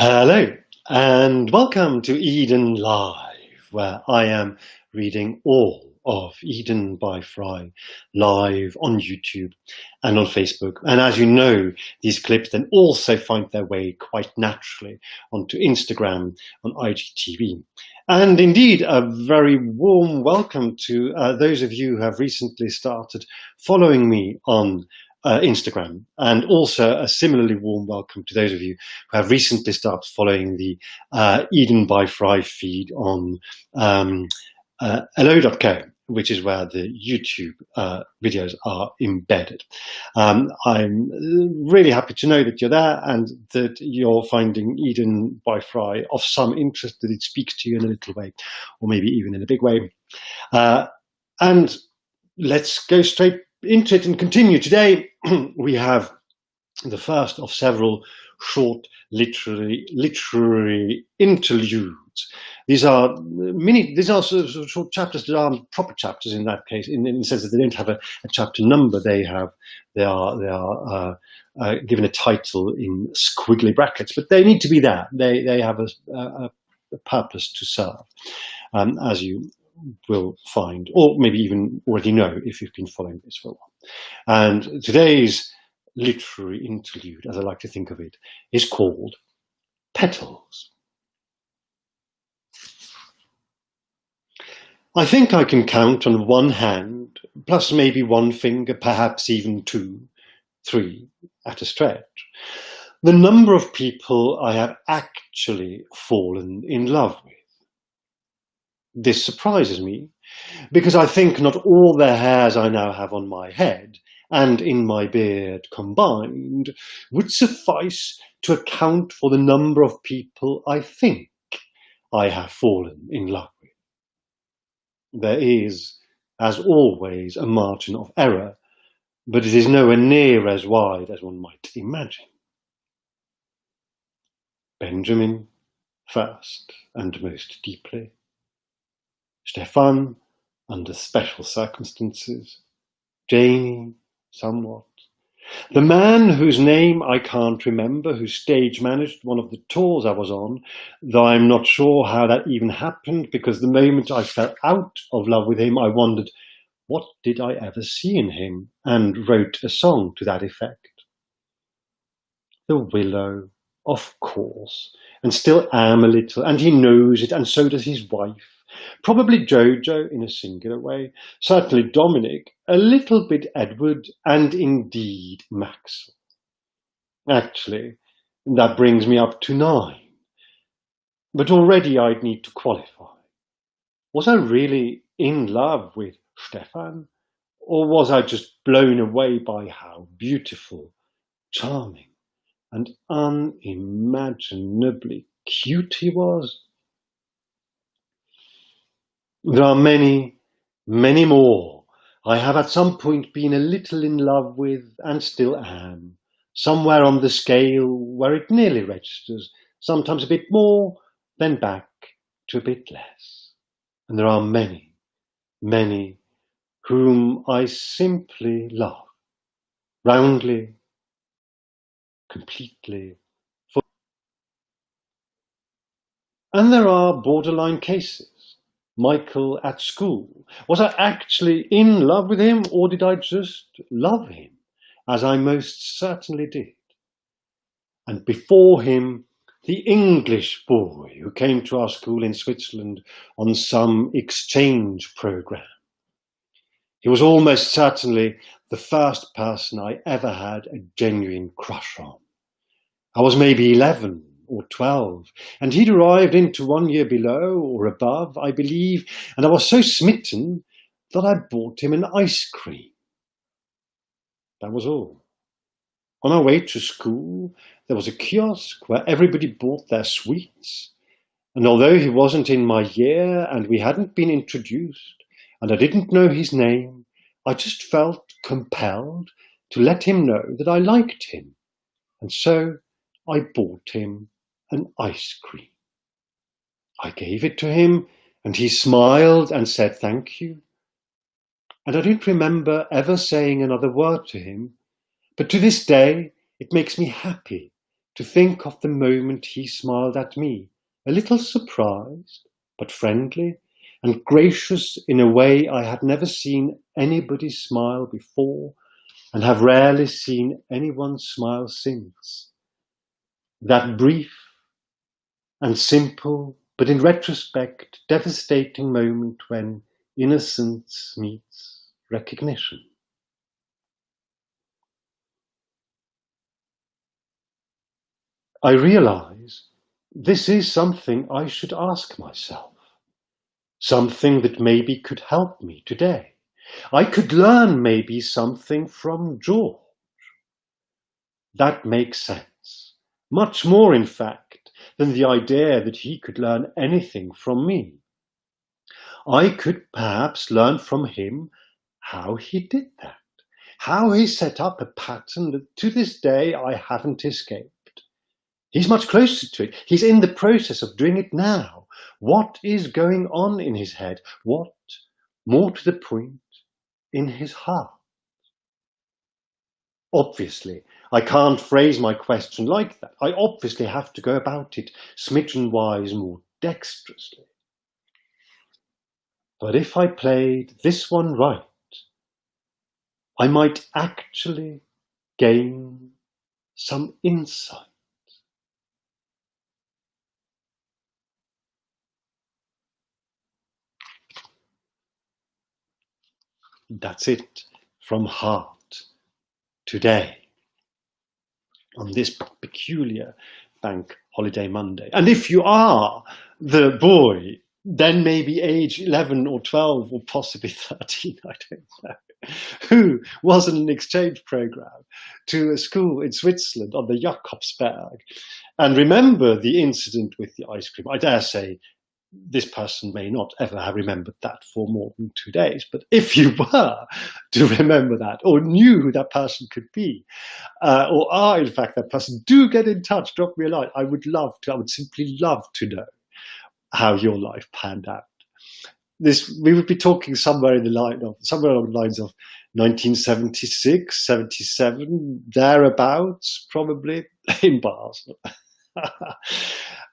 Hello, and welcome to Eden Live, where I am reading all of Eden by FREI live on YouTube and on Facebook. And as you know, these clips then also find their way quite naturally onto Instagram, on IGTV. And indeed, a very warm welcome to those of you who have recently started following me on Instagram, and also a similarly warm welcome to those of you who have recently started following the Eden by FREI feed on hello.co, which is where the YouTube videos are embedded. I'm really happy to know that you're there and that you're finding Eden by FREI of some interest, that it speaks to you in a little way, or maybe even in a big way. And let's go straight into it and continue. Today we have the first of several short literary interludes. These are sort of short chapters that aren't proper chapters in that case, in the sense that they don't have a chapter number. They are given a title in squiggly brackets, but they need to be there. They have a purpose to serve, as you will find, or maybe even already know if you've been following this for a while. And today's literary interlude, as I like to think of it, is called Petals. I think I can count on one hand, plus maybe one finger, perhaps even two, three at a stretch, the number of people I have actually fallen in love with. This surprises me, because I think not all the hairs I now have on my head and in my beard combined would suffice to account for the number of people I think I have fallen in love with. There is, as always, a margin of error, but it is nowhere near as wide as one might imagine. Benjamin, first and most deeply. Stefan, under special circumstances. Janie, somewhat. The man whose name I can't remember, who stage managed one of the tours I was on, though I'm not sure how that even happened, because the moment I fell out of love with him, I wondered, what did I ever see in him? And wrote a song to that effect. The Willow, of course, and still am a little, and he knows it, and so does his wife. Probably Jojo in a singular way, certainly Dominic, a little bit Edward, and indeed Maxwell. Actually, that brings me up to 9. But already I'd need to qualify. Was I really in love with Stefan? Or was I just blown away by how beautiful, charming, and unimaginably cute he was? There are many, many more I have at some point been a little in love with, and still am, somewhere on the scale where it nearly registers, sometimes a bit more, then back to a bit less. And there are many, many whom I simply love, roundly, completely. And there are borderline cases. Michael at school. Was I actually in love with him, or did I just love him, as I most certainly did? And before him, the English boy who came to our school in Switzerland on some exchange program. He was almost certainly the first person I ever had a genuine crush on. I was maybe 11 or 12, and he'd arrived into 1 year below or above, I believe, and I was so smitten that I bought him an ice cream. That was all. On our way to school, there was a kiosk where everybody bought their sweets, and although he wasn't in my year and we hadn't been introduced, and I didn't know his name, I just felt compelled to let him know that I liked him, and so I bought him an ice cream. I gave it to him, and he smiled and said thank you. And I don't remember ever saying another word to him, but to this day it makes me happy to think of the moment he smiled at me, a little surprised, but friendly and gracious in a way I had never seen anybody smile before and have rarely seen anyone smile since. That brief and simple, but in retrospect, devastating moment when innocence meets recognition. I realize this is something I should ask myself, something that maybe could help me today. I could learn maybe something from George. That makes sense, much more in fact than the idea that he could learn anything from me. I could perhaps learn from him how he did that, how he set up a pattern that to this day I haven't escaped. He's much closer to it. He's in the process of doing it now. What is going on in his head? What, more to the point, in his heart? Obviously, I can't phrase my question like that. I obviously have to go about it smidgen-wise more dexterously. But if I played this one right, I might actually gain some insight. That's it from heart today on this peculiar bank holiday Monday. And if you are the boy, then maybe age 11 or 12 or possibly 13, I don't know, who was in an exchange program to a school in Switzerland on the Jakobsberg and remember the incident with the ice cream. I dare say this person may not ever have remembered that for more than 2 days, but if you were to remember that or knew who that person could be, or are in fact that person, do get in touch, drop me a line. I would simply love to know how your life panned out. We would be talking somewhere along the lines of 1976, 77, thereabouts, probably in Basel.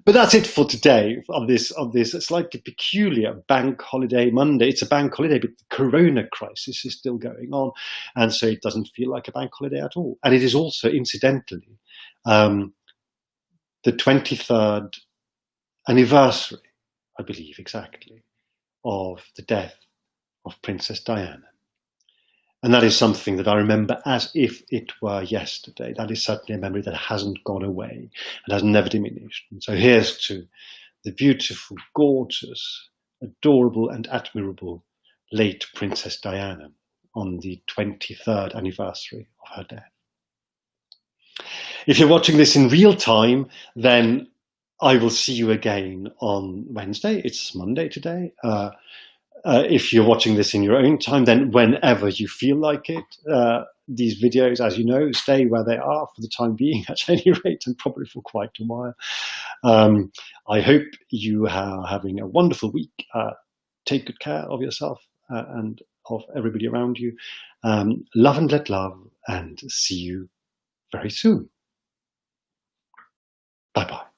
But that's it for today on this slightly peculiar bank holiday Monday. It's a bank holiday, but the corona crisis is still going on, and so it doesn't feel like a bank holiday at all. And it is also, incidentally, the 23rd anniversary, I believe exactly, of the death of Princess Diana. And that is something that I remember as if it were yesterday. That is certainly a memory that hasn't gone away and has never diminished. And so here's to the beautiful, gorgeous, adorable and admirable late Princess Diana on the 23rd anniversary of her death. If you're watching this in real time, then I will see you again on Wednesday. It's Monday today. If you're watching this in your own time, then whenever you feel like it, these videos, as you know, stay where they are for the time being, at any rate, and probably for quite a while. I hope you are having a wonderful week. Take good care of yourself and of everybody around you. Love and let love, and see you very soon. Bye-bye.